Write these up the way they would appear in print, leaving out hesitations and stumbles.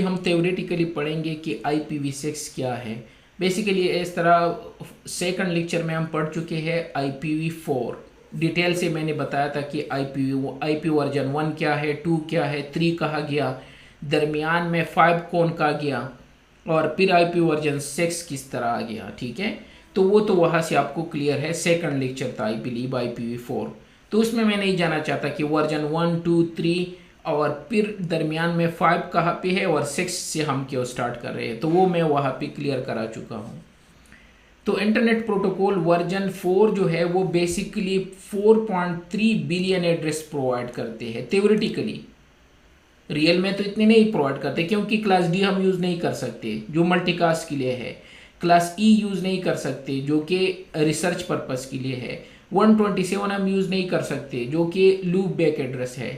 हम थ्योरेटिकली पढ़ेंगे कि IPv6 क्या है। बेसिकली इस तरह सेकंड लेक्चर में हम पढ़ चुके हैं IPv4। डिटेल से मैंने बताया था कि IP वर्जन 1 क्या है, 2 क्या है, 3 कहा गया, दरमियान में 5 कौन कहा गया, और फिर IP वर्जन 6 किस तरह आ गया। ठीक है, तो वो तो वहाँ से आपको क्लियर है। सेकंड लेक्चर था आई बिलीव IPv4, तो उसमें मैं नहीं जाना चाहता कि वर्जन 1 2 3 और फिर दरमियान में 5 कहाँ पे है और 6 से हम क्यों स्टार्ट कर रहे हैं, तो वो मैं वहाँ पे क्लियर करा चुका हूँ। तो इंटरनेट प्रोटोकॉल वर्जन 4 जो है वो बेसिकली 4.3 बिलियन एड्रेस प्रोवाइड करते हैं थ्योरेटिकली। रियल में तो इतने नहीं प्रोवाइड करते, क्योंकि क्लास डी हम यूज़ नहीं कर सकते जो मल्टीकास्ट के लिए है, क्लास ई यूज़ नहीं कर सकते जो कि रिसर्च पर्पस के लिए है, 127 हम यूज़ नहीं कर सकते जो कि लूप बैक एड्रेस है,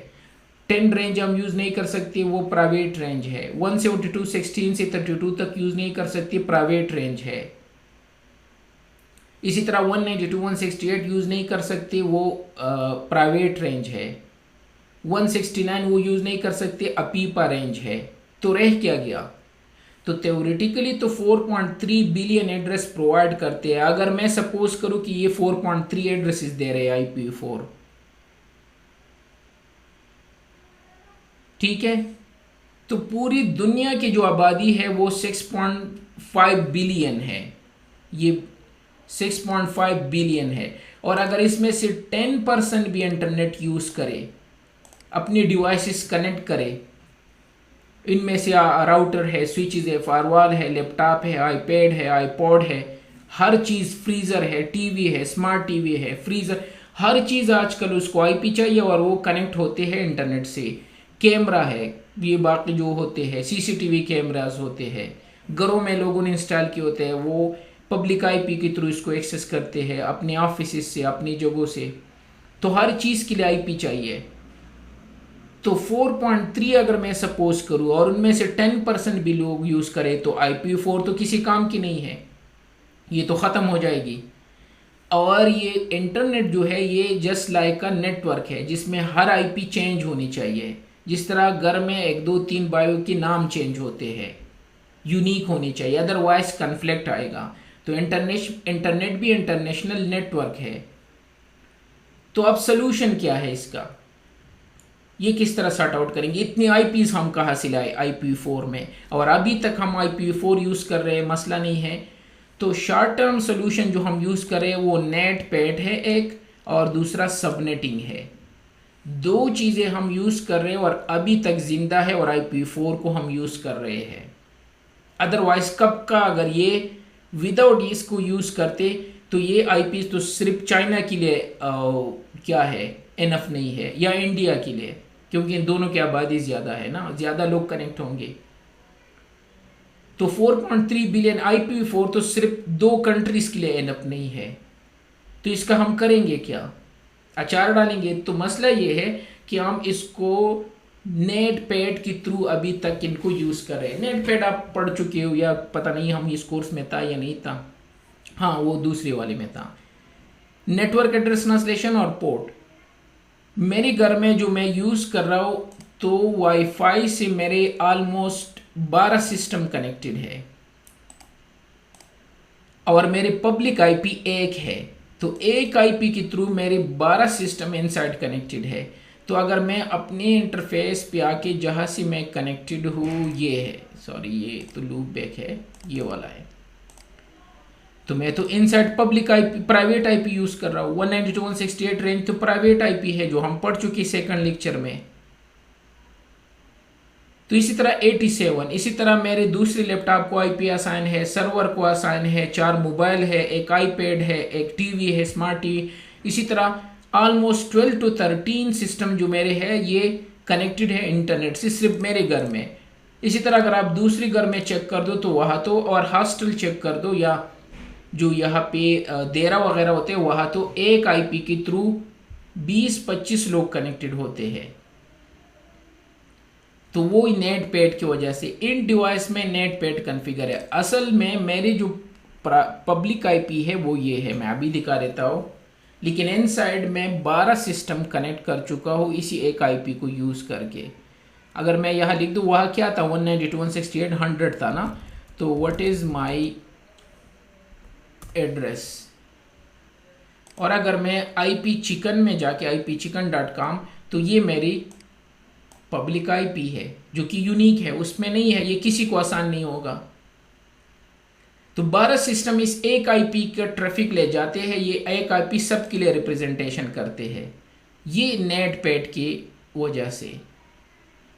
10 रेंज हम यूज़ नहीं कर सकते, वो प्राइवेट रेंज है, 172 16 से 32 तक यूज़ नहीं कर सकते, प्राइवेट रेंज है। इसी तरह 192 168 यूज़ नहीं कर सकते, वो प्राइवेट रेंज है, 169 वो यूज़ नहीं कर सकते, अपीपा रेंज है। तो रह क्या गया, तो थ्योरेटिकली तो 4.3 बिलियन एड्रेस प्रोवाइड करते हैं। अगर मैं सपोज करूं कि ये 4.3 एड्रेसेस दे रहे हैं IPv4, ठीक है, तो पूरी दुनिया की जो आबादी है वो 6.5 बिलियन है, ये 6.5 बिलियन है। और अगर इसमें से 10% भी इंटरनेट यूज करे, अपने डिवाइसेस कनेक्ट करे, इनमें से राउटर है, स्विचेस है, फायरवॉल है, लैपटॉप है, आईपैड है, आईपॉड है, हर चीज़, फ्रीज़र है, टीवी है, स्मार्ट टीवी है, फ्रीज़र, हर चीज़ आजकल उसको आईपी चाहिए और वो कनेक्ट होते हैं इंटरनेट से। कैमरा है, ये बाकी जो होते हैं सीसीटीवी कैमरास होते हैं, घरों में लोगों ने इंस्टॉल किए होते हैं, वो पब्लिक आईपी के थ्रू इसको एक्सेस करते हैं अपने ऑफिस से, अपनी जगहों से। तो हर चीज़ के लिए आईपी चाहिए। तो 4.3 अगर मैं सपोज करूं और उनमें से 10% भी लोग यूज़ करें, तो IPv4 तो किसी काम की नहीं है, ये तो ख़त्म हो जाएगी। और ये इंटरनेट जो है ये जस्ट लाइक अ नेटवर्क है जिसमें हर आईपी चेंज होनी चाहिए। जिस तरह घर में 1 2 3 बायो के नाम चेंज होते हैं, यूनिक होनी चाहिए, अदरवाइज कन्फ्लिक्ट आएगा। तो इंटरनेट भी इंटरनेशनल नेटवर्क है। तो अब सोल्यूशन क्या है इसका, ये किस तरह सॉर्ट आउट करेंगे? इतनी आईपीज हम कहाँ से लाए IPv4 में, और अभी तक हम IPv4 यूज़ कर रहे हैं, मसला नहीं है। तो शॉर्ट टर्म सोल्यूशन जो हम यूज़ कर रहे हैं वो नेट पैड है एक, और दूसरा सबनेटिंग है। दो चीज़ें हम यूज़ कर रहे हैं और अभी तक जिंदा है, और IPv4 को हम यूज़ कर रहे हैं। अदरवाइज कब का अगर ये विदाउट इसको यूज़ करते तो ये आईपी तो सिर्फ चाइना के लिए क्या है, इनफ नहीं है, या इंडिया के लिए, क्योंकि इन दोनों की आबादी ज़्यादा है ना, ज़्यादा लोग कनेक्ट होंगे। तो 4.3 बिलियन IPv4 तो सिर्फ 2 कंट्रीज के लिए इनफ नहीं है। तो इसका हम करेंगे क्या, अचार डालेंगे? तो मसला ये है कि हम इसको नेट पैड के थ्रू अभी तक इनको यूज़ कर रहे हैं। नेट पैड आप पढ़ चुके हो, या पता नहीं हम इस कोर्स में था या नहीं था, हाँ वो दूसरे वाले में था। नेटवर्क एड्रेस ट्रांसलेशन और पोर्ट, मेरे घर में जो मैं यूज़ कर रहा हूँ, तो वाईफाई से मेरे ऑलमोस्ट 12 सिस्टम कनेक्टेड है, और मेरे पब्लिक आईपी एक है। तो एक आईपी के थ्रू मेरे 12 सिस्टम इनसाइड कनेक्टेड है। तो अगर मैं अपने इंटरफेस पे आके जहाँ से मैं कनेक्टेड हूँ, ये है, सॉरी ये तो लूप बैक है, ये वाला है, तो मैं तो inside public IP, private IP use कर रहा हूँ। 192.168 रेंज तो प्राइवेट आईपी है जो हम पढ़ चुके सेकंड लेक्चर में। तो इसी तरह 87, इसी तरह मेरे दूसरे लैपटॉप को आईपी असाइन है, सर्वर को असाइन है, 4 मोबाइल है, एक आईपैड है, एक टीवी है, स्मार्ट टीवी। इसी तरह ऑलमोस्ट 12 to 13 सिस्टम जो मेरे है ये कनेक्टेड है इंटरनेट से, सिर्फ मेरे घर में। इसी तरह अगर आप दूसरे घर में चेक कर दो तो वहाँ तो, और हॉस्टल चेक कर दो, या जो यहाँ पे देरा वगैरह होते हैं, वहाँ तो एक आईपी के थ्रू 20-25 लोग कनेक्टेड होते हैं। तो वो नेट पैड की वजह से इन डिवाइस में नेट पैड कॉन्फ़िगर है। असल में मेरी जो पब्लिक आईपी है वो ये है, मैं अभी दिखा देता हूँ, लेकिन इनसाइड में 12 सिस्टम कनेक्ट कर चुका हूँ इसी एक आईपी को यूज़ करके। अगर मैं यहाँ लिख दूँ, वह क्या था 192.168.100 था ना, तो व्हाट इज़ माई एड्रेस। और अगर मैं IP चिकन में जाके ipchicken.com, तो ये मेरी पब्लिक IP है जो कि यूनिक है, उसमें नहीं है, ये किसी को आसान नहीं होगा। तो 12 सिस्टम इस एक IP का ट्रैफिक ले जाते हैं, ये एक IP सबके लिए रिप्रेजेंटेशन करते हैं, ये नेट पैड की वजह से।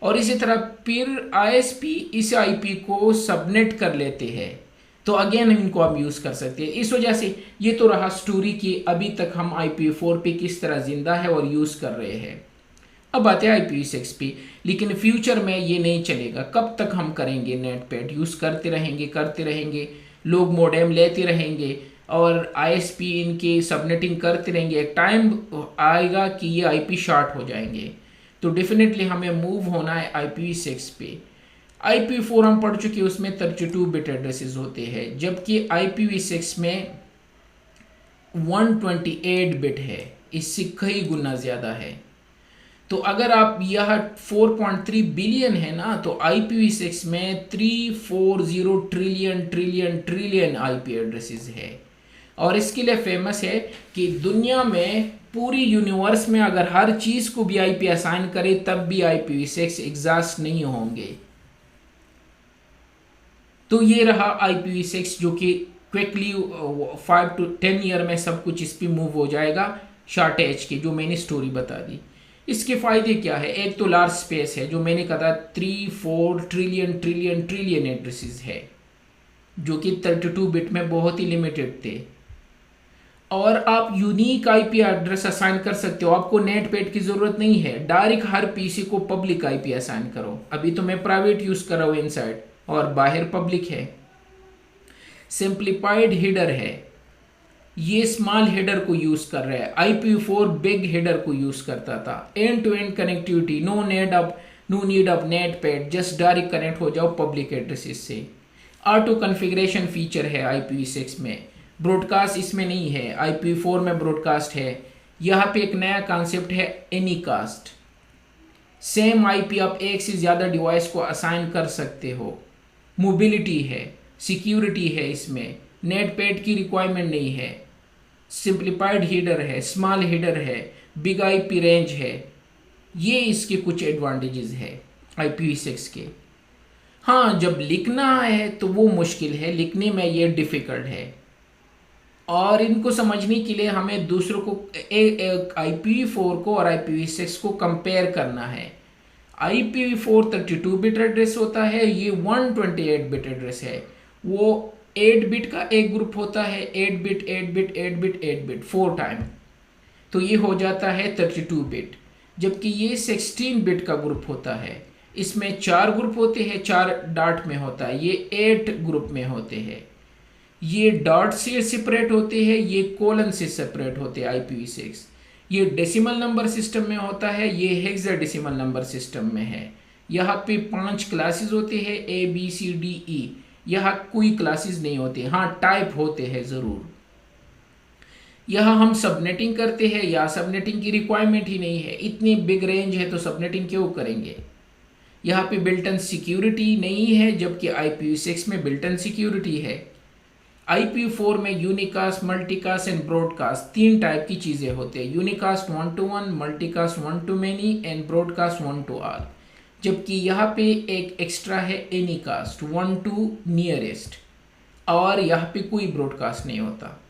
और इसी तरह फिर ISP इस IP को सबनेट कर लेते हैं, तो अगेन इनको हम यूज़ कर सकते हैं। इस वजह से ये तो रहा स्टोरी कि अभी तक हम IPv4 पे किस तरह जिंदा है और यूज़ कर रहे हैं। अब आते हैं IPv6 पे, लेकिन फ्यूचर में ये नहीं चलेगा। कब तक हम करेंगे नेट पैड यूज़ करते रहेंगे, लोग मोडेम लेते रहेंगे और ISP इनके सबनेटिंग करते रहेंगे। एक टाइम आएगा कि ये IP शॉर्ट हो जाएंगे, तो डेफिनेटली हमें मूव होना है IPv6 पे। IPv4 हम पढ़ चुके, उसमें 32 बिट एड्रेसेस होते हैं, जबकि IPv6 में 128 बिट है, इससे कई गुना ज़्यादा है। तो अगर आप यह 4.3 बिलियन है ना, तो IPv6 में 340 ट्रिलियन IP एड्रेसेस है। और इसके लिए फेमस है कि दुनिया में पूरी यूनिवर्स में अगर हर चीज़ को भी IP असाइन करे तब भी IPv6 एग्जॉस्ट नहीं होंगे। तो ये रहा IPv6 जो कि क्विकली 5 to 10 ईयर में सब कुछ इस पर मूव हो जाएगा, शॉर्ट एज की, जो मैंने स्टोरी बता दी। इसके फ़ायदे क्या है? एक तो लार्ज स्पेस है, जो मैंने कहा 3-4 ट्रिलियन एड्रेसेस है, जो कि 32 बिट में बहुत ही लिमिटेड थे। और आप यूनिक IP एड्रेस असाइन कर सकते हो, आपको नेट पैड की ज़रूरत नहीं है, डायरेक्ट हर PC को पब्लिक IP असाइन करो। अभी तो मैं प्राइवेट यूज़ कर रहा हूँ इनसाइड, और बाहर पब्लिक है। सिंप्लीफाइड हेडर है, ये स्मॉल हेडर को यूज कर रहा है, IPv4 बिग हेडर को यूज करता था। End to end connectivity, no need of net pad, just direct connect हो जाओ पब्लिक एड्रेसेस से। ऑटो कॉन्फ़िगरेशन फीचर है IPv6 में, ब्रॉडकास्ट इसमें नहीं है, IPv4 में ब्रॉडकास्ट है। यहाँ पे एक नया कॉन्सेप्ट है एनीकास्ट, सेम IP आप एक से ज़्यादा डिवाइस को असाइन कर सकते हो। मोबिलिटी है, सिक्योरिटी है, इसमें नेट पैड की रिक्वायरमेंट नहीं है। सिंप्लीफाइड हेडर है, स्मॉल हेडर है, बिग IP रेंज है। ये इसके कुछ एडवांटेजेस है IPv6 के। हाँ, जब लिखना है तो वो मुश्किल है, लिखने में ये डिफ़िकल्ट है। और इनको समझने के लिए हमें दूसरों को IPv4 को और IPv6 को कंपेयर करना है। IPv4 32 बिट एड्रेस होता है, ये 128 बिट एड्रेस है। वो 8 बिट का एक ग्रुप होता है, 8 bit 8 bit 8 bit 8 bit 4 time, तो ये हो जाता है 32 बिट। जबकि ये 16 बिट का ग्रुप होता है, इसमें 4 ग्रुप होते हैं, 4 डॉट में होता है, ये 8 ग्रुप में होते हैं। ये डॉट से सेपरेट होते हैं, ये कोलन से सेपरेट होते हैं IPv6। ये डेसिमल नंबर सिस्टम में होता है, ये हेक्साडेसिमल नंबर सिस्टम में है। यहाँ पे 5 क्लासेस होते हैं, ABCDE। यहाँ कोई क्लासेस नहीं होते, हाँ टाइप होते हैं ज़रूर। यहाँ हम सबनेटिंग करते हैं, या सबनेटिंग की रिक्वायरमेंट ही नहीं है, इतनी बिग रेंज है तो सबनेटिंग क्यों करेंगे। यहाँ पे बिल्टन सिक्योरिटी नहीं है, जबकि IPv6 में बिल्टन सिक्योरिटी है। IPv4 में unicast, multicast and broadcast 3 type की चीज़ें होते हैं। Unicast 1 to 1, multicast 1 to many and broadcast 1 to all। जबकि यहाँ पे एक एक्स्ट्रा है एनीकास्ट 1 to nearest, और यहाँ पे कोई ब्रॉडकास्ट नहीं होता,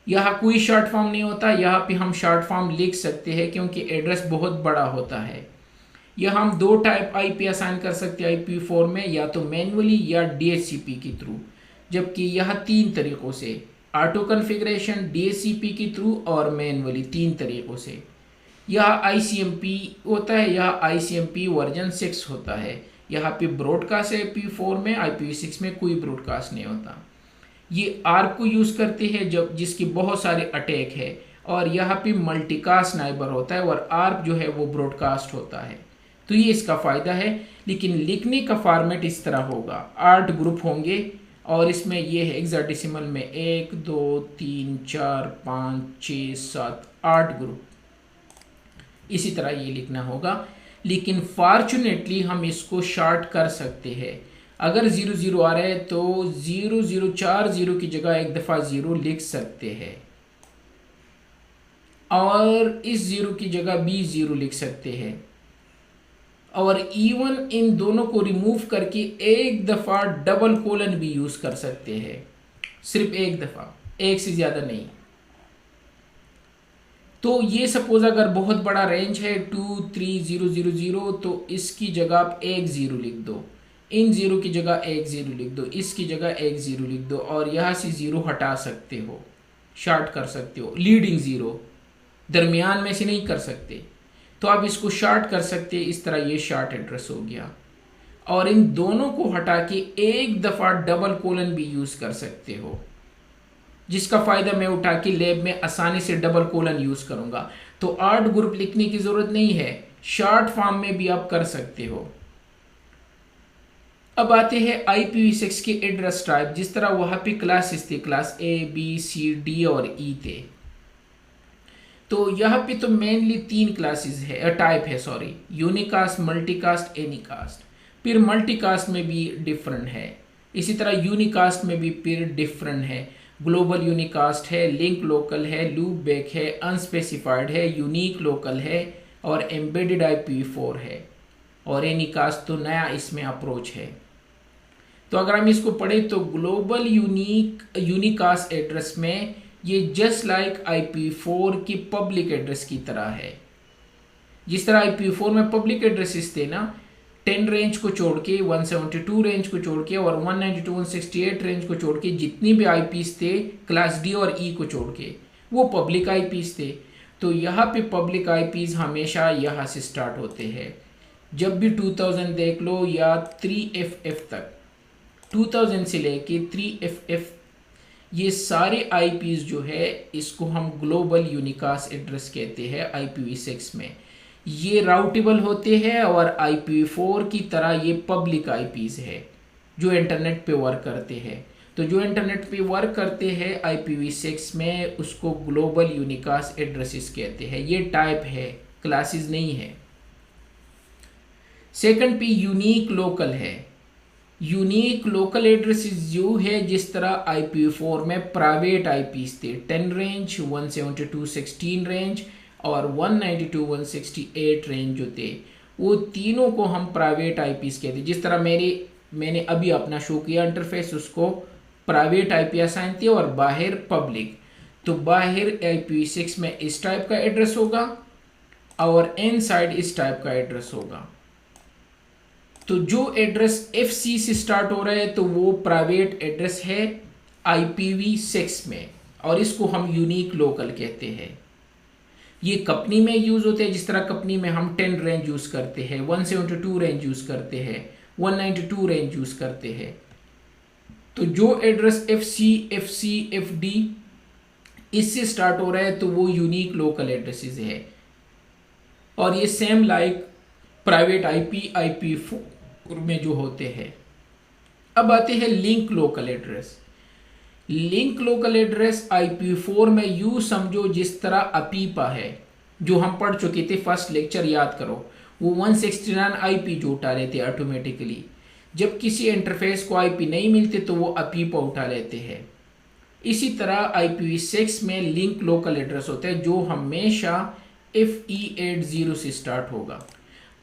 यहाँ कोई शॉर्ट फॉर्म नहीं होता। यहाँ पे हम शॉर्ट फॉर्म लिख सकते हैं क्योंकि एड्रेस बहुत बड़ा होता है। यहाँ हम 2 टाइप IP असाइन कर सकते हैं IPv4 में, या तो मैनुअली या DHCP के थ्रू। जबकि यहाँ 3 तरीक़ों से, ऑटो कॉन्फ़िगरेशन, DHCP के थ्रू और मैनुअली, 3 तरीक़ों से। यह ICMP होता है, यह ICMP वर्जन 6 होता है। यहाँ पे ब्रॉडकास्ट है IPv4 में, IPv6 में कोई ब्रॉडकास्ट नहीं होता। ये ARP को यूज़ करते हैं जब जिसकी बहुत सारे अटैक है, और यहाँ पे मल्टीकास्ट नाइबर होता है, और ARP जो है वो ब्रॉडकास्ट होता है। तो ये इसका फ़ायदा है। लेकिन लिखने का फॉर्मेट इस तरह होगा, 8 ग्रुप होंगे, और इसमें ये है हेक्साडेसिमल में 1 2 3 4 5 6 7 8 ग्रुप, इसी तरह ये लिखना होगा। लेकिन फॉर्चुनेटली हम इसको शार्ट कर सकते हैं। अगर 00 आ रहा है तो 0040 की जगह एक दफ़ा 0 लिख सकते हैं और इस 0 की जगह भी 0 लिख सकते हैं और इवन इन दोनों को रिमूव करके एक दफ़ा डबल कोलन भी यूज़ कर सकते हैं, सिर्फ एक दफ़ा, एक से ज़्यादा नहीं। तो ये सपोज अगर बहुत बड़ा रेंज है 23000 तो इसकी जगह आप एक 0 लिख दो, इन 0 की जगह एक 0 लिख दो, इसकी जगह एक 0 लिख दो और यहाँ से 0 हटा सकते हो, शार्ट कर सकते हो। लीडिंग 0 दरमियान में से नहीं कर सकते, तो आप इसको शार्ट कर सकते हैं। इस तरह ये शार्ट एड्रेस हो गया और इन दोनों को हटा के एक दफ़ा डबल कोलन भी यूज़ कर सकते हो, जिसका फ़ायदा मैं उठा के लैब में आसानी से डबल कोलन यूज़ करूँगा। तो 8 ग्रुप लिखने की ज़रूरत नहीं है, शॉर्ट फॉर्म में भी आप कर सकते हो। अब आते हैं IPv6 के एड्रेस टाइप। जिस तरह वहाँ पे क्लासेस थे, class A, B, C, D और E थे, तो यहाँ पे तो मेनली 3 क्लासेस है, टाइप है सॉरी, यूनिकास्ट, मल्टीकास्ट, एनीकास्ट। फिर मल्टीकास्ट में भी डिफरेंट है, इसी तरह यूनिकास्ट में भी फिर डिफरेंट है। ग्लोबल यूनिकास्ट है, लिंक लोकल है, लूप बैक है, अनस्पेसिफाइड है, यूनिक लोकल है और एम्बेडेड IPv4 है और एनीकास्ट तो नया इसमें अप्रोच है। तो अगर हम इसको पढ़ें तो ग्लोबल यूनिकास्ट एड्रेस में ये जस्ट लाइक IPv4 की पब्लिक एड्रेस की तरह है। जिस तरह IPv4 में पब्लिक एड्रेसेस थे ना, 10 रेंज को छोड़ के, 172 रेंज को छोड़ के और 192.168 रेंज को छोड़ के जितनी भी IPs थे क्लास D और E को छोड़ के, वो पब्लिक IPs थे। तो यहाँ पे पब्लिक IPs हमेशा यहाँ से स्टार्ट होते हैं। जब भी 2000 देख लो या 3FF तक, 2000 से लेके 3FF, ये सारे IPs जो है इसको हम ग्लोबल यूनिकास्ट एड्रेस कहते हैं IPv6 में। ये राउटेबल होते हैं और IPv4 की तरह ये पब्लिक IPs है जो इंटरनेट पे वर्क करते हैं। तो जो इंटरनेट पे वर्क करते हैं IPv6 में उसको ग्लोबल यूनिकास्ट एड्रेसेस कहते हैं। ये टाइप है, क्लासेस नहीं है। सेकंड पे यूनिक लोकल है। यूनिक लोकल एड्रेसेस जो है जिस तरह IPv4 में प्राइवेट IPs थे, 10 रेंज, 172.16 रेंज और 192.168 रेंज जो थे, वो तीनों को हम प्राइवेट IPs कहते हैं। जिस तरह मैंने अभी अपना शो किया इंटरफेस, उसको प्राइवेट IP असाइन थे और बाहर पब्लिक। तो बाहर IPv6 में इस टाइप का एड्रेस होगा और इनसाइड इस टाइप का एड्रेस होगा। तो जो एड्रेस FC से स्टार्ट हो रहा है तो वो प्राइवेट एड्रेस है IPv6 में और इसको हम यूनिक लोकल कहते हैं। ये कंपनी में यूज़ होते हैं। जिस तरह कंपनी में हम 10 रेंज यूज़ करते हैं, 172 रेंज यूज़ करते हैं, 192 रेंज यूज़ करते हैं। तो जो एड्रेस FC, FD इससे स्टार्ट हो रहा है तो वो यूनिक लोकल एड्रेसेस है और ये सेम लाइक प्राइवेट IPv4 में जो होते हैं। अब आते हैं link local address. Link local address IPv4 में यूँ समझो जिस तरह अपीपा है जो हम पढ़ चुके थे फर्स्ट लेक्चर, याद करो। वो 169 IP जो उठा लेते हैं ऑटोमेटिकली। जब किसी इंटरफेस को IP नहीं मिलते तो वो अपीपा उठा लेते हैं। इसी तरह IPv6 में लिंक लोकल एड्रेस होता है जो हमेशा FE80 से स्टार्ट होगा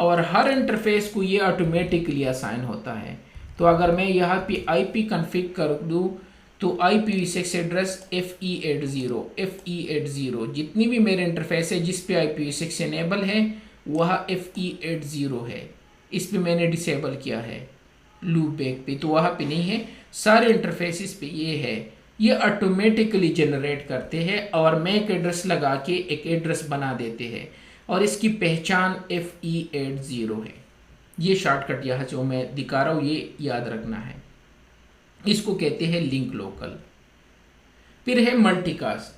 और हर इंटरफेस को ये ऑटोमेटिकली असाइन होता है। तो अगर मैं यहाँ पे IP कॉन्फ़िग कर दूँ तो IPv6 एड्रेस FE80 जितनी भी मेरे इंटरफेस है जिस पे IPv6 एनेबल है वह FE80 है। इस पे मैंने डिसेबल किया है लूप बैक पे, तो वहाँ पे नहीं है। सारे इंटरफेसेस पे ये है, ये ऑटोमेटिकली जनरेट करते हैं और मैक एड्रेस लगा के एक एड्रेस बना देते हैं और इसकी पहचान FE80 है। ये शॉर्टकट यहाँ जो मैं दिखा रहा हूँ ये याद रखना है, इसको कहते हैं लिंक लोकल। फिर है मल्टीकास्ट।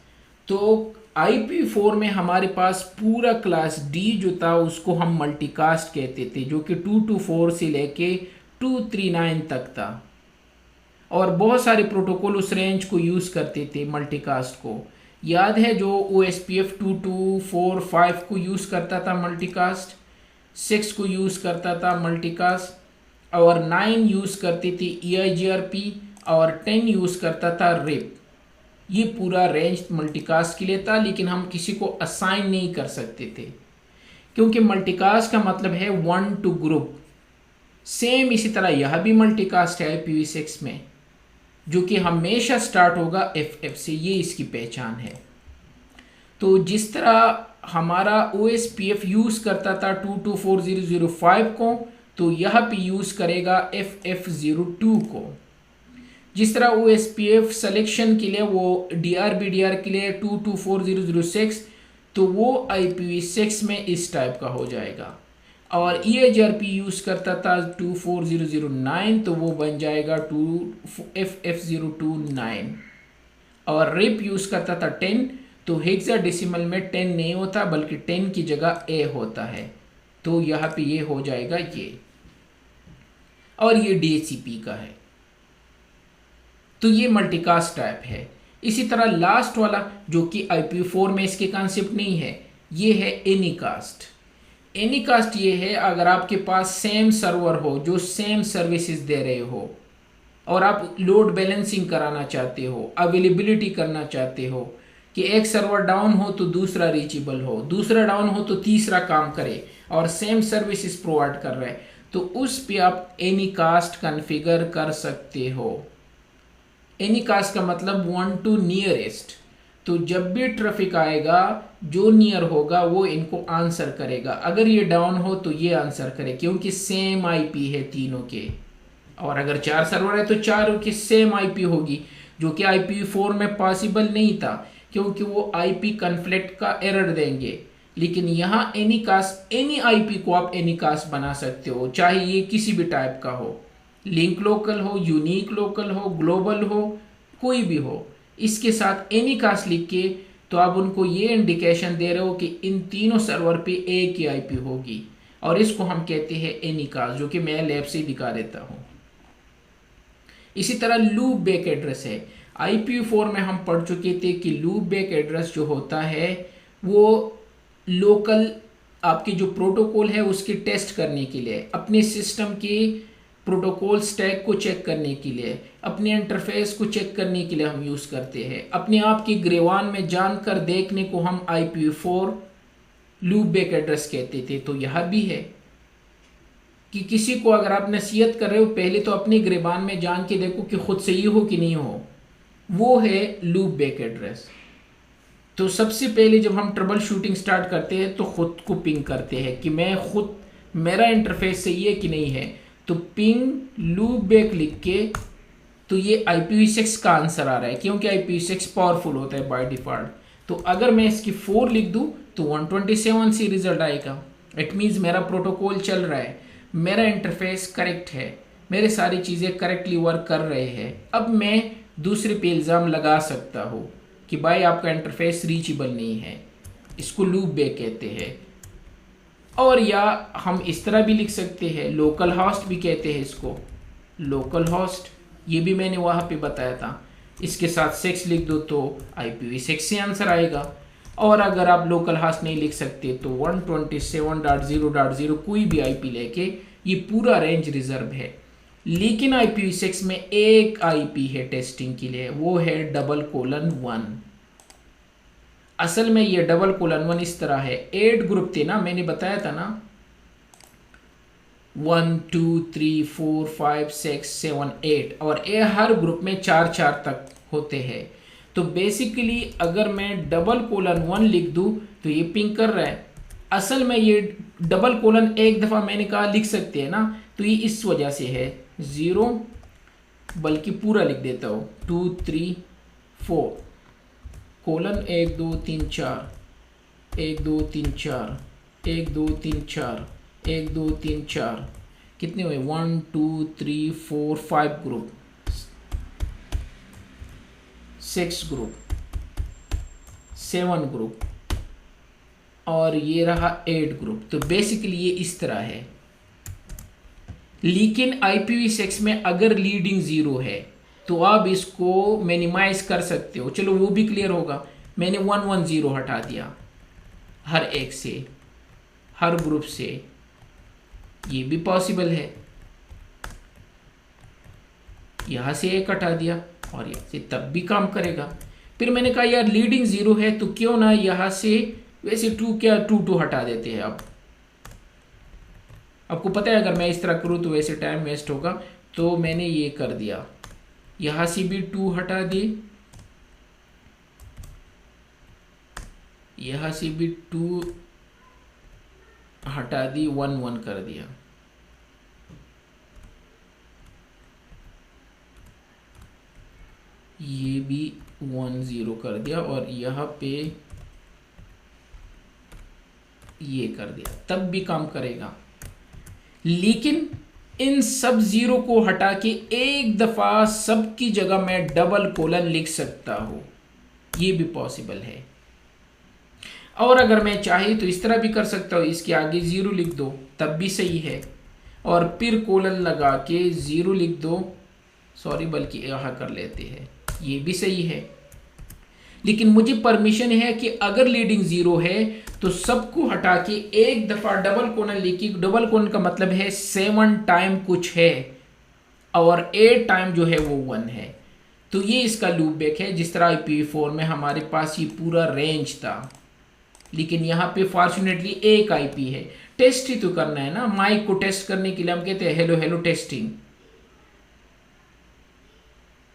तो IPv4 में हमारे पास पूरा क्लास D जो था उसको हम मल्टीकास्ट कहते थे, जो कि 224 से लेके 239 तक था और बहुत सारे प्रोटोकॉल उस रेंज को यूज़ करते थे मल्टीकास्ट को। याद है जो OSPF 2245 को यूज़ करता था मल्टीकास्ट, 6 को यूज़ करता था मल्टीकास्ट और 9 यूज़ करती थी EIGRP और 10 यूज़ करता था रिप। ये पूरा रेंज मल्टीकास्ट के लिए था, लेकिन हम किसी को असाइन नहीं कर सकते थे क्योंकि मल्टीकास्ट का मतलब है 1 to ग्रुप। सेम इसी तरह यह भी मल्टीकास्ट है IPv6 में, जो कि हमेशा स्टार्ट होगा FF से, ये इसकी पहचान है। तो जिस तरह हमारा OSPF यूज़ करता था 224005 को, तो यह भी यूज़ करेगा FF02 को। जिस तरह OSPF सिलेक्शन के लिए वो DRBDR के लिए 224006, तो वो IPv6 में इस टाइप का हो जाएगा। और EIGRP यूज़ करता था 24009, तो वो बन जाएगा FF029। और रिप यूज़ करता था 10, तो हेक्साडेसिमल में 10 नहीं होता बल्कि 10 की जगह A होता है, तो यहाँ पे ये हो जाएगा ये। और ये DHCP का है, तो ये मल्टीकास्ट टाइप है। इसी तरह लास्ट वाला जो कि IPv4 में इसके कॉन्सेप्ट नहीं है, ये है एनीकास्ट। एनीकास्ट ये है अगर आपके पास सेम सर्वर हो जो सेम सर्विसेज दे रहे हो और आप लोड बैलेंसिंग कराना चाहते हो, अवेलेबिलिटी करना चाहते हो कि एक सर्वर डाउन हो तो दूसरा रीचेबल हो, दूसरा डाउन हो तो तीसरा काम करे और सेम सर्विसेज प्रोवाइड कर रहे हैं, तो उस पे आप एनीकास्ट कॉन्फ़िगर कर सकते हो। एनीकास्ट का मतलब 1 to नियरेस्ट, तो जब भी ट्रैफिक आएगा जो नियर होगा वो इनको आंसर करेगा। अगर ये डाउन हो तो ये आंसर करे क्योंकि सेम IP है तीनों के। और अगर 4 सर्वर है तो 4 की सेम IP होगी, जो कि IPv4 में पॉसिबल नहीं था क्योंकि वो IP कन्फ्लिक्ट का एरर देंगे। लेकिन यहाँ एनीकास्ट, एनी IP को आप एनीकास्ट बना सकते हो, चाहे ये किसी भी टाइप का हो, लिंक लोकल हो, यूनिक लोकल हो, ग्लोबल हो, कोई भी हो। इसके साथ एनीकास्ट लिख के तो आप उनको ये इंडिकेशन दे रहे हो कि इन तीनों सर्वर पे एक ही IP होगी, और इसको हम कहते हैं एनीकास्ट, जो कि मैं लैब से दिखा देता हूँ। इसी तरह लूप बैक एड्रेस है। IPv4 में हम पढ़ चुके थे कि लूप बैक एड्रेस जो होता है वो लोकल आपके जो प्रोटोकॉल है उसकी टेस्ट करने के लिए, अपने सिस्टम के प्रोटोकॉल स्टैक को चेक करने के लिए, अपने इंटरफेस को चेक करने के लिए हम यूज़ करते हैं। अपने आप की ग्रेवान में जानकर देखने को हम IPv4 लूप बैक एड्रेस कहते थे। तो यह भी है कि किसी को अगर आप नसीहत कर रहे हो, पहले तो अपनी ग्रेबान में जान के देखो कि खुद सही हो कि नहीं हो, वो है लूप बैक एड्रेस। तो सबसे पहले जब हम ट्रबल शूटिंग स्टार्ट करते हैं तो खुद को पिंग करते हैं कि मैं खुद, मेरा इंटरफेस सही है कि नहीं है। तो पिंग लूप बैक लिख के, तो ये IPv6 का आंसर आ रहा है क्योंकि IPv6 पावरफुल होता है बाय डिफॉल्ट। तो अगर मैं इसकी 4 लिख दूं तो 127 से रिजल्ट आएगा। इट मीन्स मेरा प्रोटोकॉल चल रहा है, मेरा इंटरफेस करेक्ट है, मेरे सारी चीज़ें करेक्टली वर्क कर रहे हैं। अब मैं दूसरे पे इल्ज़ाम लगा सकता हूँ कि भाई आपका इंटरफेस रीचेबल नहीं है, इसको लूप बैक कहते हैं। और या हम इस तरह भी लिख सकते हैं, लोकल होस्ट भी कहते हैं इसको, लोकल होस्ट, ये भी मैंने वहाँ पे बताया था। इसके साथ 6 लिख दो तो IPv6 से आंसर आएगा। और अगर आप लोकल होस्ट नहीं लिख सकते तो 127.0.0 कोई भी IP लेके ये पूरा रेंज रिजर्व है। लेकिन IPv6 में एक IP है टेस्टिंग के लिए, वो है :1। असल में ये :1 इस तरह है, 8 ग्रुप थे ना, मैंने बताया था ना, 1 2 3 4 5 6 7 8, और हर ग्रुप में 4 तक होते हैं। तो बेसिकली अगर मैं :1 लिख दूं तो ये पिंग कर रहा है। असल में ये :1 एक दफ़ा मैंने कहा लिख सकते हैं ना, तो ये इस वजह से है 0, बल्कि पूरा लिख देता हूँ 2 3 4 :1 2 3 4 1 2 3 4 1 2 3 4 1 2 3 4, कितने हुए 1 2 3 4 5 ग्रुप, 6 ग्रुप, 7 ग्रुप, और ये रहा 8 ग्रुप। तो बेसिकली ये इस तरह है। लेकिन IPv6 में अगर लीडिंग 0 है तो आप इसको मिनिमाइज कर सकते हो। चलो वो भी क्लियर होगा। मैंने 110 हटा दिया हर एक से, हर ग्रुप से, ये भी पॉसिबल है, यहां से एक हटा दिया और यहां से तब भी काम करेगा। फिर मैंने कहा यार लीडिंग जीरो है तो क्यों ना यहां से वैसे टू हटा देते हैं। अब आपको पता है अगर मैं इस तरह करूं तो वैसे टाइम वेस्ट होगा, तो मैंने ये कर दिया, यहां से भी 2 हटा दी, यहां से भी 2 हटा दी, 1 1 कर दिया। ये भी 1 0 कर दिया और यहाँ पे ये कर दिया, तब भी काम करेगा। लेकिन इन सब जीरो को हटा के एक दफा सबकी जगह मैं डबल कोलन लिख सकता हूं, ये भी पॉसिबल है। और अगर मैं चाहे तो इस तरह भी कर सकता हूं, इसके आगे जीरो लिख दो तब भी सही है, और फिर कोलन लगा के जीरो लिख दो, सॉरी बल्कि यहां कर लेते हैं, ये भी सही है। लेकिन मुझे परमिशन है कि अगर लीडिंग जीरो है तो सबको हटा के एक दफा डबल कोलन लिखी। डबल कोलन का मतलब है 7 टाइम कुछ है और 8 टाइम जो है वो 1 है। तो ये इसका लूप बैक है। जिस तरह IPv4 में हमारे पास ये पूरा रेंज था, लेकिन यहाँ पे फॉर्चुनेटली एक IP है। टेस्ट ही तो करना है ना, माइक को टेस्ट करने के लिए हम कहते हैं हेलो हेलो टेस्टिंग।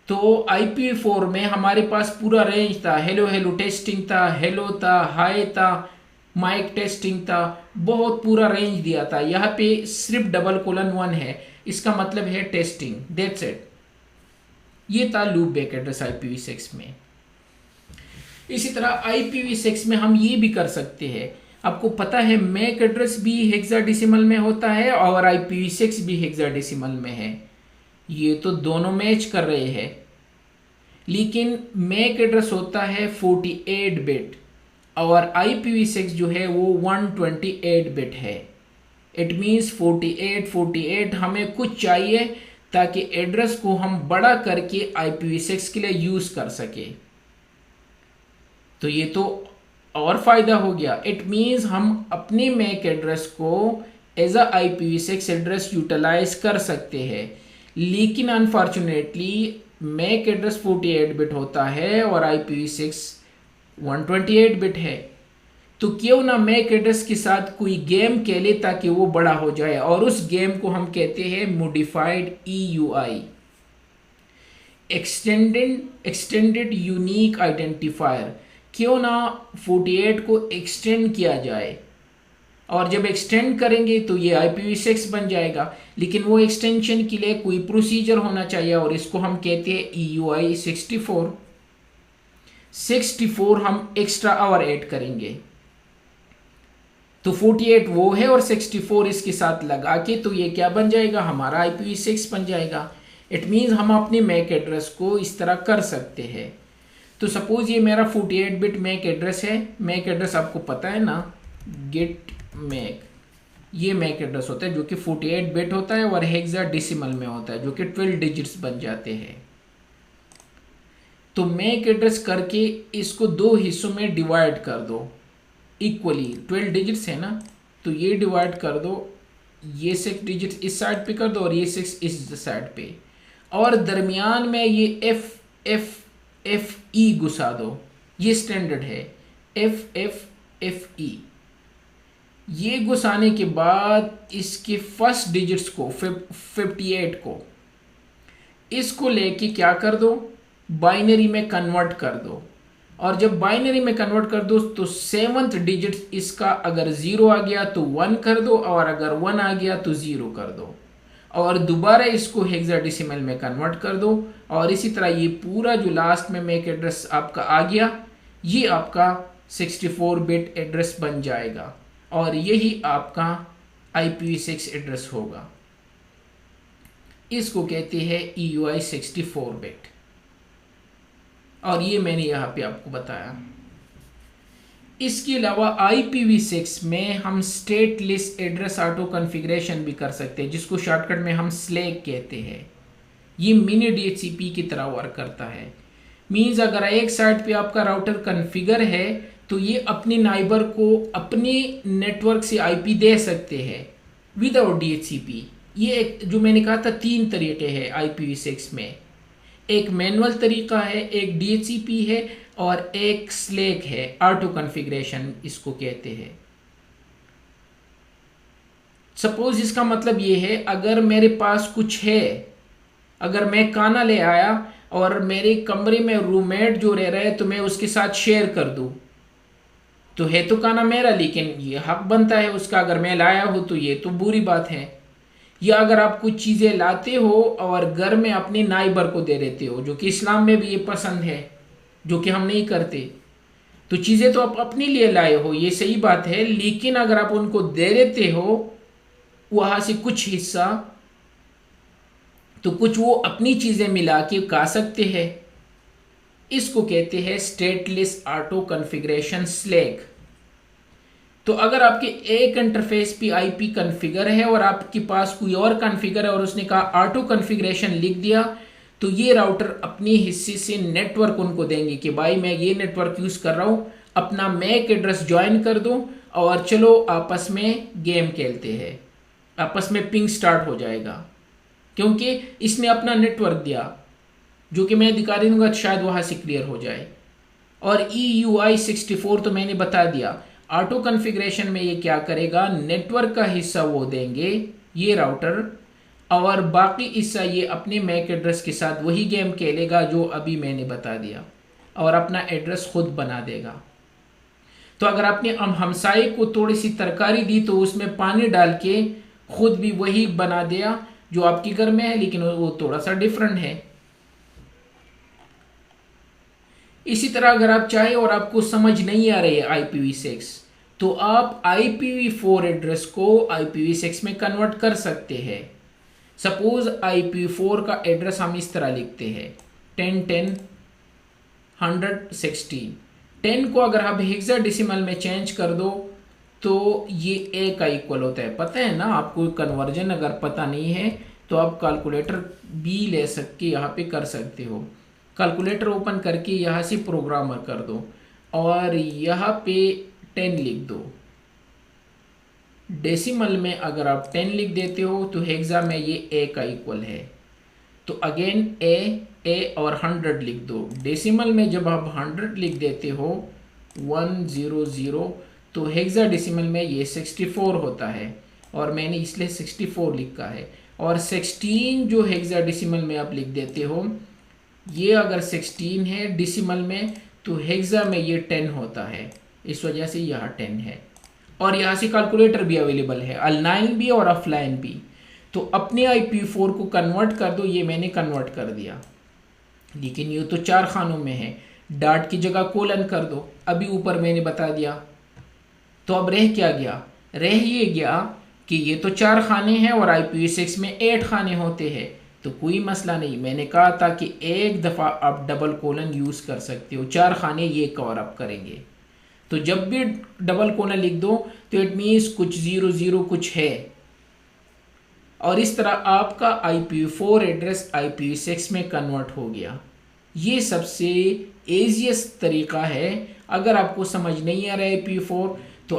तो IPv4 में हमारे पास पूरा रेंज था, हेलो हेलो टेस्टिंग था, हेलो था, हाय था, माइक टेस्टिंग था, बहुत पूरा रेंज दिया था। यहाँ पे सिर्फ डबल कोलन 1 है, इसका मतलब है टेस्टिंग, दैट्स इट। ये था लूप बैक एड्रेस IPv6 में। इसी तरह IPv6 में हम ये भी कर सकते हैं। आपको पता है मैक एड्रेस भी हेक्साडेसिमल में होता है और IPv6 भी हेक्साडेसिमल में है। ये तो दोनों मैच कर रहे हैं, लेकिन मैक एड्रेस होता है 48 बिट और IPv6 जो है वो 128 बिट है। इट मीन्स 48 हमें कुछ चाहिए ताकि एड्रेस को हम बड़ा करके IPv6 के लिए यूज कर सके। तो ये तो और फायदा हो गया। इट मीन्स हम अपने मैक एड्रेस को as a IPv6 address utilize कर सकते हैं। लेकिन अनफॉर्चुनेटली मैक एड्रेस 48 बिट होता है और IPv6 128 बिट है। तो क्यों ना मैक एड्रेस के साथ कोई गेम खेले ले ताकि वो बड़ा हो जाए, और उस गेम को हम कहते हैं modified EUI, extended unique identifier. क्यों ना 48 को एक्सटेंड किया जाए, और जब एक्सटेंड करेंगे तो ये IPv6 बन जाएगा। लेकिन वो एक्सटेंशन के लिए कोई प्रोसीजर होना चाहिए और इसको हम कहते हैं EUI 64 हम एक्स्ट्रा और ऐड करेंगे। तो 48 वो है और 64 इसके साथ लगा के तो ये क्या बन जाएगा, हमारा IPv6 बन जाएगा। इट मीन्स हम अपने मैक एड्रेस को इस तरह कर सकते हैं। तो सपोज ये मेरा 48 बिट मैक एड्रेस है। मैक एड्रेस आपको पता है ना, गेट मैक, ये मैक एड्रेस होता है जो कि 48 बिट होता है और हेक्साडेसिमल में होता है, जो कि 12 डिजिट्स बन जाते हैं। तो मैक एड्रेस करके इसको 2 हिस्सों में डिवाइड कर दो इक्वली। 12 डिजिट्स है ना, तो ये डिवाइड कर दो, ये 6 डिजिट्स इस साइड पे कर दो और ये 6 इस साइड पे, और दरमियान में ये FE घुसा दो। ये स्टैंडर्ड है, FE। ये घुसाने के बाद इसके फर्स्ट डिजिट्स को 58 को इसको लेके क्या कर दो, बाइनरी में कन्वर्ट कर दो। और जब बाइनरी में कन्वर्ट कर दो तो 7th डिजिट इसका अगर 0 आ गया तो 1 कर दो, और अगर 1 आ गया तो 0 कर दो, और दोबारा इसको हेक्साडेसिमल में कन्वर्ट कर दो। और इसी तरह ये पूरा जो लास्ट में मैक एड्रेस आपका आ गया, ये आपका 64 बिट एड्रेस बन जाएगा और यही आपका IPv6 एड्रेस होगा। इसको कहते हैं EUI 64 बिट, और ये मैंने यहाँ पे आपको बताया। इसके अलावा IPv6 में हम स्टेटलेस एड्रेस ऑटो कॉन्फ़िगरेशन भी कर सकते हैं, जिसको शॉर्टकट में हम स्लैग कहते हैं। ये मिनी DHCP की तरह वर्क करता है। मीन्स अगर एक साइड पे आपका राउटर कॉन्फ़िगर है तो ये अपने नाइबर को अपने नेटवर्क से IP दे सकते हैं। Without DHCP। ये एक जो मैंने कहा था 3 तरीके हैं IPv6 में, एक मैनुअल तरीका है, एक DHCP है और एक स्लैक है, ऑटो कॉन्फ़िगरेशन इसको कहते हैं। सपोज इसका मतलब ये है, अगर मेरे पास कुछ है, अगर मैं खाना ले आया और मेरे कमरे में रूममेट जो रह रहा है तो मैं उसके साथ शेयर कर दूं, तो है तो खाना मेरा, लेकिन ये हक बनता है उसका, अगर मैं लाया हूं तो ये तो बुरी बात है। या अगर आप कुछ चीज़ें लाते हो और घर में अपने नाइबर को दे देते हो, जो कि इस्लाम में भी ये पसंद है, जो कि हम नहीं करते, तो चीज़ें तो आप अपने लिए लाए हो, ये सही बात है, लेकिन अगर आप उनको दे देते हो वहाँ से कुछ हिस्सा, तो कुछ वो अपनी चीज़ें मिला के खा सकते हैं। इसको कहते हैं स्टेटलेस ऑटो कॉन्फ़िगरेशन स्लैक। तो अगर आपके एक इंटरफेस पे IP कॉन्फ़िगर है और आपके पास कोई और कॉन्फ़िगर है और उसने कहा ऑटो कॉन्फ़िगरेशन लिख दिया, तो ये राउटर अपने हिस्से से नेटवर्क उनको देंगे कि भाई मैं ये नेटवर्क यूज़ कर रहा हूँ, अपना मैक एड्रेस ज्वाइन कर दो और चलो आपस में गेम खेलते हैं, आपस में पिंग स्टार्ट हो जाएगा, क्योंकि इसने अपना नेटवर्क दिया, जो कि मैं दिखा दूंगा, शायद वहाँ से क्लियर हो जाए। और EUI 64 तो मैंने बता दिया। ऑटो कॉन्फ़िगरेशन में ये क्या करेगा, नेटवर्क का हिस्सा वो देंगे ये राउटर, और बाकी हिस्सा ये अपने मैक एड्रेस के साथ वही गेम खेलेगा जो अभी मैंने बता दिया, और अपना एड्रेस खुद बना देगा। तो अगर आपने हमसाये को थोड़ी सी तरकारी दी तो उसमें पानी डाल के खुद भी वही बना दिया जो आपके घर में है, लेकिन वो थोड़ा सा डिफरेंट है। इसी तरह अगर आप चाहें और आपको समझ नहीं आ रही है IPv6, तो आप IPv4 एड्रेस को IPv6 में कन्वर्ट कर सकते हैं। सपोज IPv4 का एड्रेस हम इस तरह लिखते हैं 10.10.116। 10 को अगर आप हेक्साडेसिमल में चेंज कर दो तो ये A का इक्वल होता है, पता है ना आपको कन्वर्जन। अगर पता नहीं है तो आप कैलकुलेटर भी ले सकते, यहाँ पे कर सकते हो। कैलकुलेटर ओपन करके यहाँ से प्रोग्रामर कर दो और यहाँ पे 10 लिख दो। डेसिमल में अगर आप 10 लिख देते हो तो हेक्सा में ये A का इक्वल है, तो अगेन A और 100 लिख दो। डेसिमल में जब आप 100 लिख देते हो 100, तो हेक्सा डेसिमल में ये 64 होता है, और मैंने इसलिए 64 लिखा है। और 16 जो हेक्सा डेसिमल में आप लिख देते हो, ये अगर 16 है डेसिमल में तो हेक्सा में ये 10 होता है, इस वजह से यहाँ 10 है। और यहाँ से कैलकुलेटर भी अवेलेबल है, ऑनलाइन भी और ऑफलाइन भी। तो अपने IPv4 को कन्वर्ट कर दो, ये मैंने कन्वर्ट कर दिया, लेकिन ये तो 4 खानों में है, डॉट की जगह कोलन कर दो, अभी ऊपर मैंने बता दिया। तो अब रह क्या गया, रह ये गया कि ये तो 4 खाने हैं और IPv6 में 8 खाने होते हैं, तो कोई मसला नहीं। मैंने कहा था कि एक दफ़ा आप डबल कोलन यूज़ कर सकते हो, 4 खाने ये कवर अप करेंगे। तो जब भी डबल कोलन लिख दो तो इट मीन्स कुछ 00 कुछ है, और इस तरह आपका IPv4 एड्रेस IPv6 में कन्वर्ट हो गया। ये सबसे ईजीएस्ट तरीका है। अगर आपको समझ नहीं आ रहा है IPv4, तो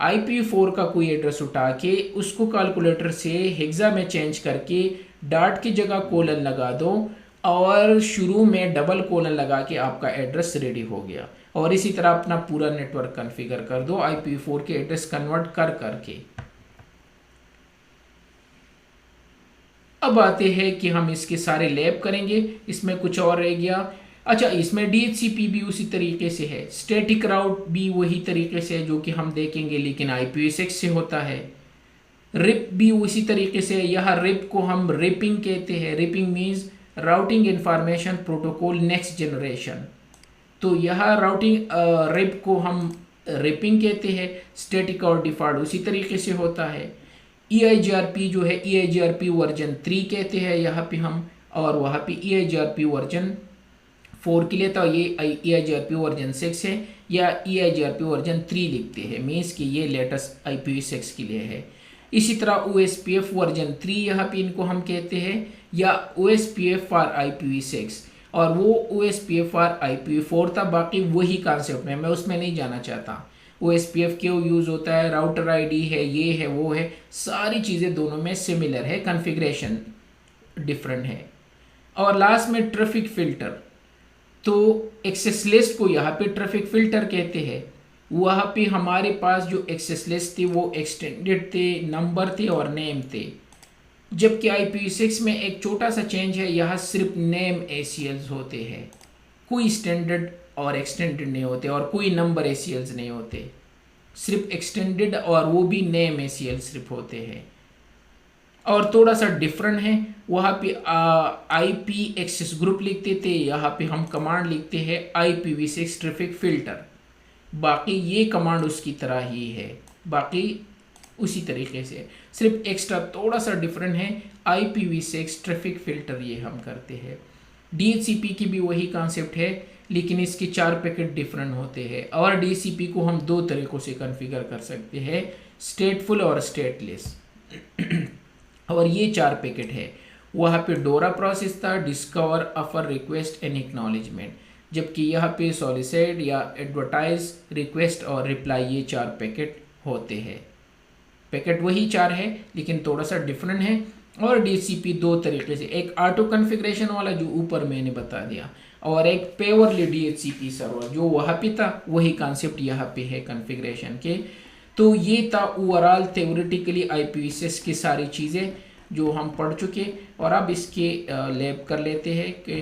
IPv4 का कोई एड्रेस उठा के उसको कैलकुलेटर से हेक्सा में चेंज करके डॉट की जगह कोलन लगा दो और शुरू में डबल कोलन लगा के आपका एड्रेस रेडी हो गया। और इसी तरह अपना पूरा नेटवर्क कॉन्फ़िगर कर दो IPv4 के एड्रेस कन्वर्ट कर करके। अब आते हैं कि हम इसके सारे लैब करेंगे, इसमें कुछ और रह गया। अच्छा, इसमें DHCP भी उसी तरीके से है, स्टैटिक राउट भी वही तरीके से है जो कि हम देखेंगे, लेकिन IPv6 से होता है। रिप भी उसी तरीके से है। यहाँ रिप को हम रिपिंग कहते हैं। Ripping means routing information protocol next generation. तो यहाँ राउटिंग रिप को हम रिपिंग कहते हैं। स्टैटिक और डिफॉल्ट उसी तरीके से होता है। EIGRP जो है EIGRP वर्जन 3 कहते हैं यहाँ पे हम, और वहाँ पे EIGRP वर्जन 4 के लिए तो ये EIGRP वर्जन 6 है, या EIGRP वर्जन 3 लिखते हैं, मीन्स कि ये लेटेस्ट IPv6 के लिए है। इसी तरह OSPF वर्जन 3 यहाँ पे इनको हम कहते हैं, या OSPF फॉर IPv6, और वो OSPF फॉर IPv4 था। बाकी वही कॉन्सेप्ट में, मैं उसमें नहीं जाना चाहता। OSPF क्यों यूज़ होता है, राउटर आईडी है, ये है वो है, सारी चीज़ें दोनों में सिमिलर है, कॉन्फ़िगरेशन डिफरेंट है। और लास्ट में ट्रैफिक फ़िल्टर, तो एक्सेस लिस्ट को यहाँ पे ट्रैफिक फ़िल्टर कहते हैं। वहाँ पे हमारे पास जो एक्सेस लिस्ट थी वो एक्सटेंडेड थे, नंबर थे और नेम थे, जबकि IPv6 में एक छोटा सा चेंज है, यहाँ सिर्फ नेम ACLs होते हैं, कोई स्टैंडर्ड और एक्सटेंडेड नहीं होते और कोई नंबर ACLs नहीं होते, सिर्फ एक्सटेंडेड और वो भी नेम ACL सिर्फ होते हैं। और थोड़ा सा डिफरेंट है, वहाँ पे IP एक्सेस ग्रुप लिखते थे, यहाँ पे हम कमांड लिखते हैं IPv6 ट्रैफिक फ़िल्टर। बाकी ये कमांड उसकी तरह ही है, बाकी उसी तरीके से, सिर्फ एक्स्ट्रा थोड़ा सा डिफरेंट है, IPv6 ट्रैफिक फ़िल्टर ये हम करते हैं। DHCP की भी वही कॉन्सेप्ट है, लेकिन इसके 4 पैकेट डिफरेंट होते हैं। और DHCP को हम 2 तरीक़ों से कॉन्फ़िगर कर सकते हैं, स्टेटफुल और स्टेटलेस। और ये 4 पैकेट है। वहाँ पे डोरा प्रोसेस था, discover, offer, request and acknowledgement, जबकि यहाँ पे सॉलिसिट या एडवर्टाइज, रिक्वेस्ट और रिप्लाई, ये 4 पैकेट होते हैं। पैकेट वही 4 है लेकिन थोड़ा सा डिफरेंट है। और DHCP 2 तरीके से, एक ऑटो कॉन्फ़िगरेशन वाला जो ऊपर मैंने बता दिया, और एक पेवरली DHCP सर्वर जो वहाँ पे था, वही कॉन्सेप्ट यहाँ पे है कॉन्फ़िगरेशन के। तो ये था ओवरऑल थ्योरेटिकली IPv6 की सारी चीज़ें जो हम पढ़ चुके। और अब इसके लैब कर लेते हैं कि,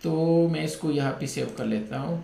तो मैं इसको यहाँ पे सेव कर लेता हूँ।